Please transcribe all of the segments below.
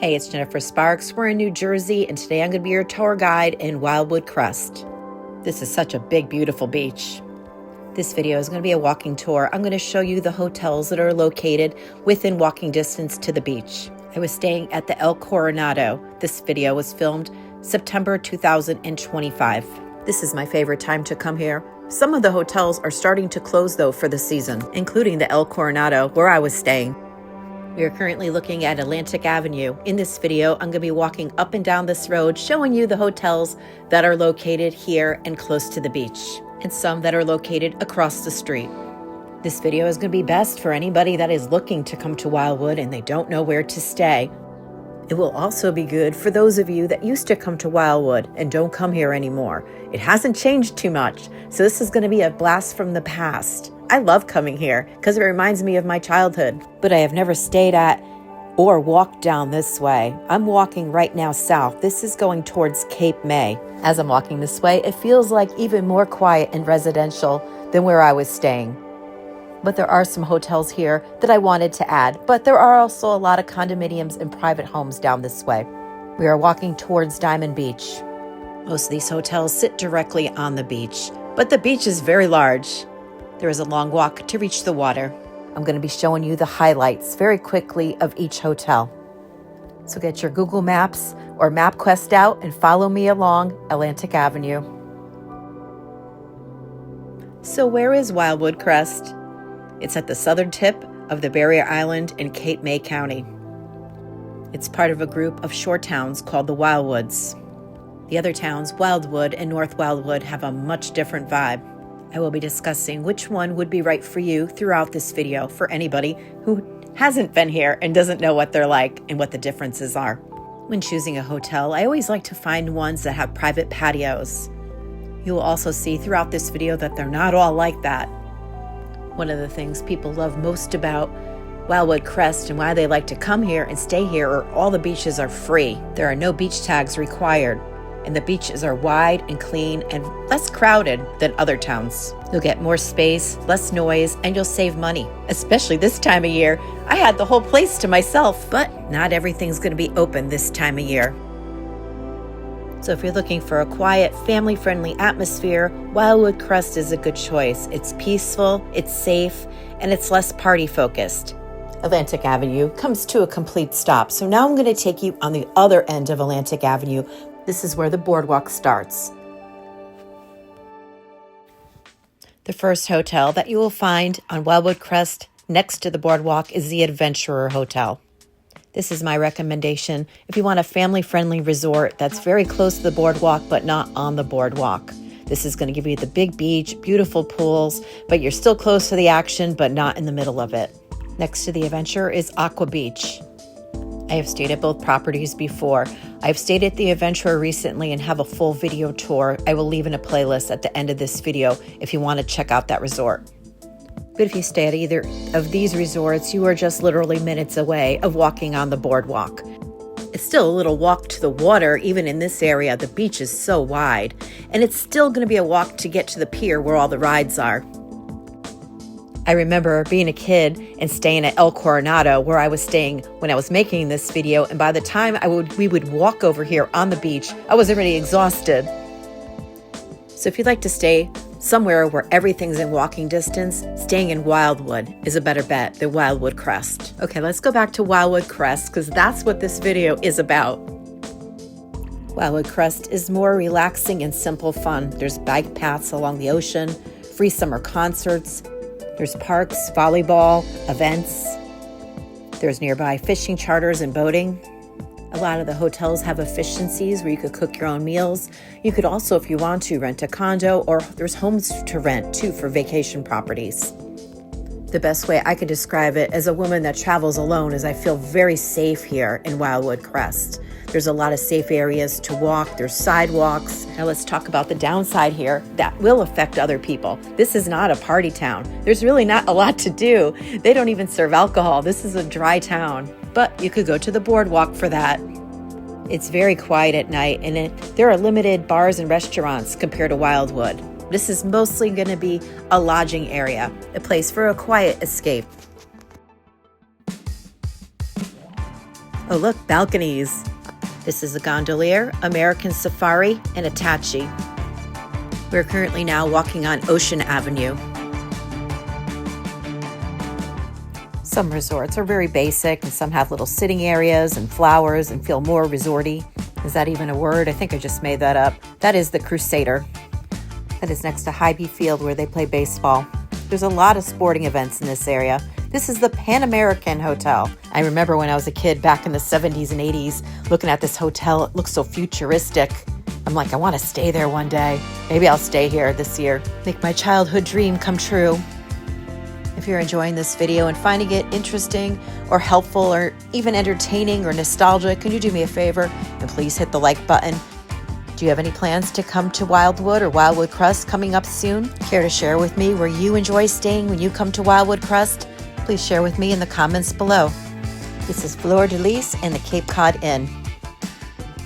Hey, it's Jennifer Sparks. We're in New Jersey, and today I'm going to be your tour guide in Wildwood Crest. This is such a big, beautiful beach. This video is going to be a walking tour. I'm going to show you the hotels that are located within walking distance to the beach. I was staying at the El Coronado. This video was filmed September 2025. This is my favorite time to come here. Some of the hotels are starting to close though for the season, including the El Coronado where I was staying. We are currently looking at Atlantic Avenue. In this video, I'm going to be walking up and down this road, showing you the hotels that are located here and close to the beach, and some that are located across the street. This video is going to be best for anybody that is looking to come to Wildwood and they don't know where to stay. It will also be good for those of you that used to come to Wildwood and don't come here anymore. It hasn't changed too much, so this is going to be a blast from the past. I love coming here because it reminds me of my childhood, but I have never stayed at or walked down this way. I'm walking right now south. This is going towards Cape May. As I'm walking this way, it feels like even more quiet and residential than where I was staying. But there are some hotels here that I wanted to add, but there are also a lot of condominiums and private homes down this way. We are walking towards Diamond Beach. Most of these hotels sit directly on the beach, but the beach is very large. There is a long walk to reach the water. I'm going to be showing you the highlights very quickly of each hotel. So get your Google Maps or MapQuest out and follow me along Atlantic Avenue. So where is Wildwood Crest? It's at the southern tip of the barrier island in Cape May County. It's part of a group of shore towns called the Wildwoods. The other towns, Wildwood and North Wildwood, have a much different vibe. I will be discussing which one would be right for you throughout this video for anybody who hasn't been here and doesn't know what they're like and what the differences are. When choosing a hotel, I always like to find ones that have private patios. You will also see throughout this video that they're not all like that. One of the things people love most about Wildwood Crest and why they like to come here and stay here are all the beaches are free. There are no beach tags required, and the beaches are wide and clean and less crowded than other towns. You'll get more space, less noise, and you'll save money. Especially this time of year. I had the whole place to myself, but not everything's going to be open this time of year. So if you're looking for a quiet, family-friendly atmosphere, Wildwood Crest is a good choice. It's peaceful, it's safe, and it's less party-focused. Atlantic Avenue comes to a complete stop, so now I'm going to take you on the other end of Atlantic Avenue. This is where the boardwalk starts. The first hotel that you will find on Wildwood Crest next to the boardwalk is the Adventurer Hotel. This is my recommendation if you want a family-friendly resort that's very close to the boardwalk but not on the boardwalk. This is going to give you the big beach, beautiful pools, but you're still close to the action but not in the middle of it. Next to the Adventurer is Aqua Beach. I have stayed at both properties before. I've stayed at the Adventurer recently and have a full video tour. I will leave in a playlist at the end of this video if you want to check out that resort. But if you stay at either of these resorts, you are just literally minutes away of walking on the boardwalk. It's still a little walk to the water, even in this area. The beach is so wide, and it's still going to be a walk to get to the pier where all the rides are. I remember being a kid and staying at El Coronado where I was staying when I was making this video, and by the time we would walk over here on the beach, I was already exhausted. So if you'd like to stay somewhere where everything's in walking distance, staying in Wildwood is a better bet than Wildwood Crest. Okay, let's go back to Wildwood Crest because that's what this video is about. Wildwood Crest is more relaxing and simple fun. There's bike paths along the ocean, free summer concerts, there's parks, volleyball, events. There's nearby fishing charters and boating. A lot of the hotels have efficiencies where you could cook your own meals. You could also, if you want to, rent a condo, or there's homes to rent too for vacation properties. The best way I could describe it as a woman that travels alone is I feel very safe here in Wildwood Crest. There's a lot of safe areas to walk. There's sidewalks. Now let's talk about the downside here that will affect other people. This is not a party town. There's really not a lot to do. They don't even serve alcohol. This is a dry town. But you could go to the boardwalk for that. It's very quiet at night, and there are limited bars and restaurants compared to Wildwood. This is mostly going to be a lodging area, a place for a quiet escape. Oh look, balconies. This is a gondolier, American Safari, and Attache. We're currently now walking on Ocean Avenue. Some resorts are very basic, and some have little sitting areas and flowers and feel more resorty. Is that even a word? I think I just made that up. That is the Crusader. That is next to Hy-Vee Field where they play baseball. There's a lot of sporting events in this area. This is the Pan American Hotel. I remember when I was a kid back in the 70s and 80s looking at this hotel. It looks so futuristic. I'm like, I want to stay there one day. Maybe I'll stay here this year. Make my childhood dream come true. If you're enjoying this video and finding it interesting or helpful or even entertaining or nostalgic, can you do me a favor and please hit the like button? Do you have any plans to come to Wildwood or Wildwood Crest coming up soon? Care to share with me where you enjoy staying when you come to Wildwood Crest? Please share with me in the comments below. This is Fleur de Lis and the Cape Cod Inn.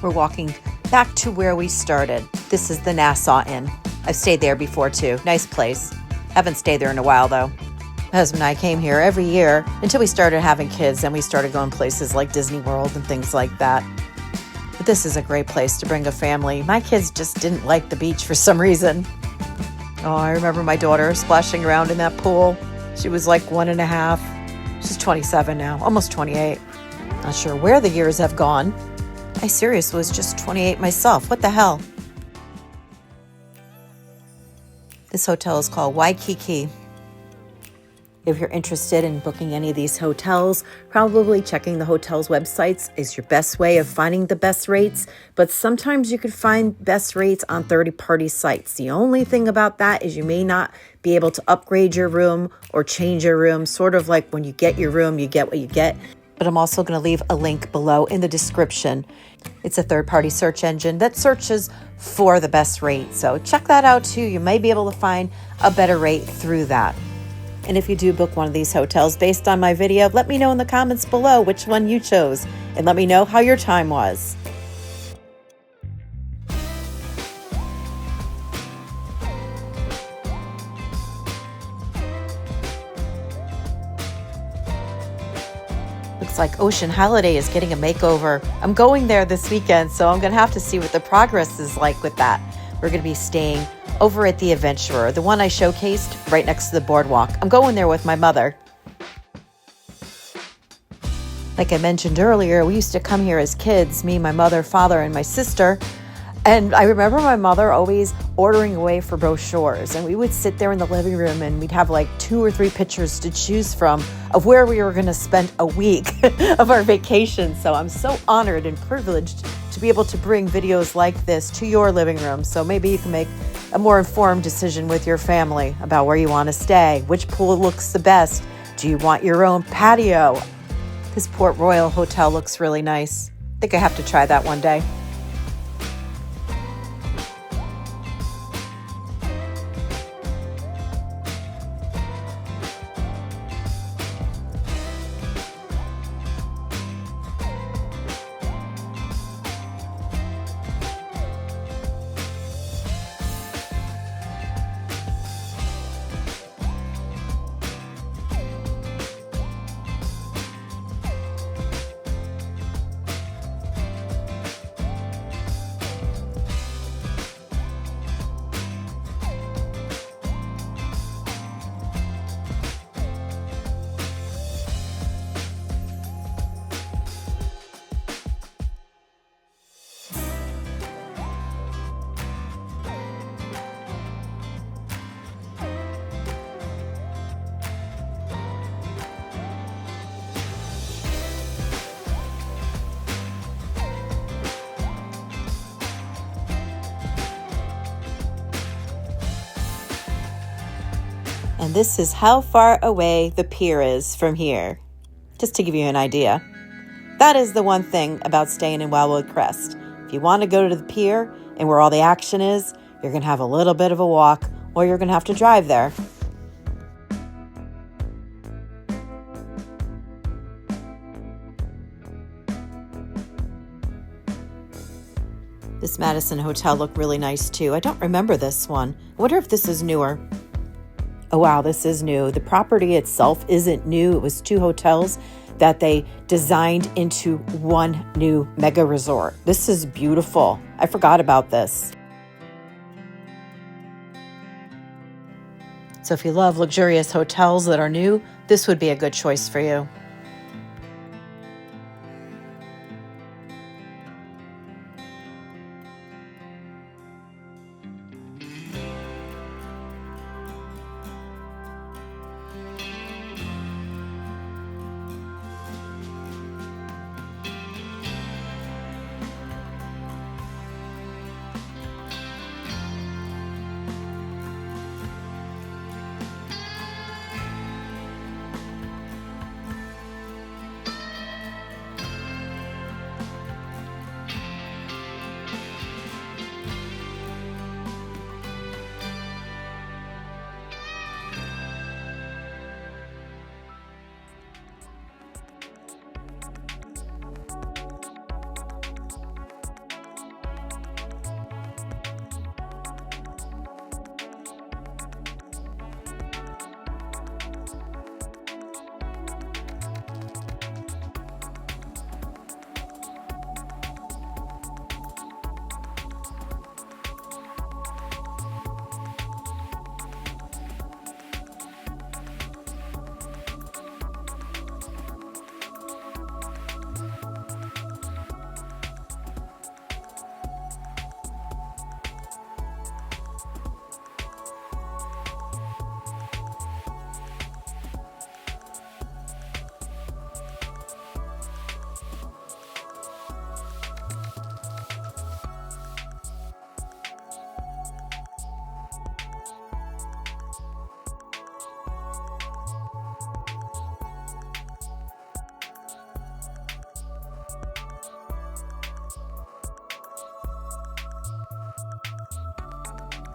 We're walking back to where we started. This is the Nassau Inn. I've stayed there before too. Nice place. Haven't stayed there in a while though. My husband and I came here every year until we started having kids and we started going places like Disney World and things like that. But this is a great place to bring a family. My kids just didn't like the beach for some reason. Oh, I remember my daughter splashing around in that pool. She was like 1.5. She's 27 now, almost 28. Not sure where the years have gone. I seriously was just 28 myself. What the hell? This hotel is called Waikiki. If you're interested in booking any of these hotels, probably checking the hotel's websites is your best way of finding the best rates, but sometimes you could find best rates on third-party sites. The only thing about that is you may not be able to upgrade your room or change your room, sort of like when you get your room, you get what you get. But I'm also going to leave a link below in the description. It's a third-party search engine that searches for the best rate, so check that out too. You may be able to find a better rate through that. And if you do book one of these hotels based on my video, let me know in the comments below which one you chose and let me know how your time was. Looks like Ocean Holiday is getting a makeover. I'm going there this weekend, so I'm going to have to see what the progress is like with that. We're going to be staying over at the Adventurer, the one I showcased right next to the boardwalk. I'm going there with my mother. Like I mentioned earlier, we used to come here as kids, me, my mother, father, and my sister. And I remember my mother always ordering away for brochures. And we would sit there in the living room and we'd have like 2 or 3 pictures to choose from of where we were going to spend a week of our vacation. So I'm so honored and privileged to be able to bring videos like this to your living room. So maybe you can make a more informed decision with your family about where you want to stay, which pool looks the best. Do you want your own patio? This Port Royal Hotel looks really nice. I think I have to try that one day. And this is how far away the pier is from here, just to give you an idea. That is the one thing about staying in Wildwood Crest. If you want to go to the pier and where all the action is, you're going to have a little bit of a walk, or you're going to have to drive there. This Madison Hotel looked really nice too. I don't remember this one. I wonder if this is newer. Oh wow, this is new. The property itself isn't new. It was 2 hotels that they designed into one new mega resort. This is beautiful. I forgot about this. So if you love luxurious hotels that are new, this would be a good choice for you.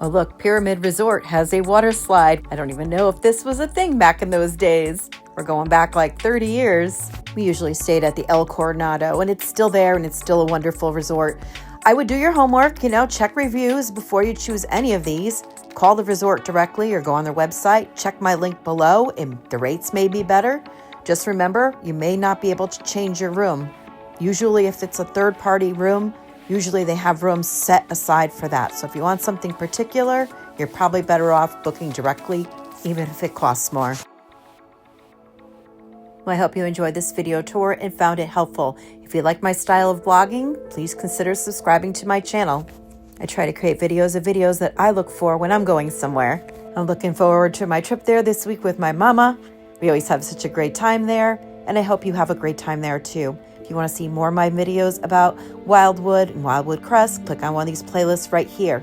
Oh look, Pyramid Resort has a water slide. I don't even know if this was a thing back in those days. We're going back like 30 years. We usually stayed at the El Coronado, and it's still there, and it's still a wonderful resort. I would do your homework, check reviews before you choose any of these. Call the resort directly or go on their website. Check my link below, and the rates may be better. Just remember, you may not be able to change your room. Usually if it's a third-party room, usually they have rooms set aside for that. So if you want something particular, you're probably better off booking directly, even if it costs more. Well, I hope you enjoyed this video tour and found it helpful. If you like my style of vlogging, please consider subscribing to my channel. I try to create videos that I look for when I'm going somewhere. I'm looking forward to my trip there this week with my mama. We always have such a great time there, and I hope you have a great time there too. If you want to see more of my videos about Wildwood and Wildwood Crest, click on one of these playlists right here.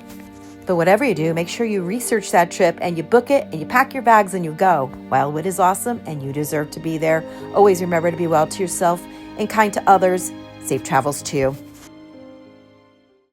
But whatever you do, make sure you research that trip and you book it and you pack your bags and you go. Wildwood is awesome and you deserve to be there. Always remember to be well to yourself and kind to others. Safe travels to you.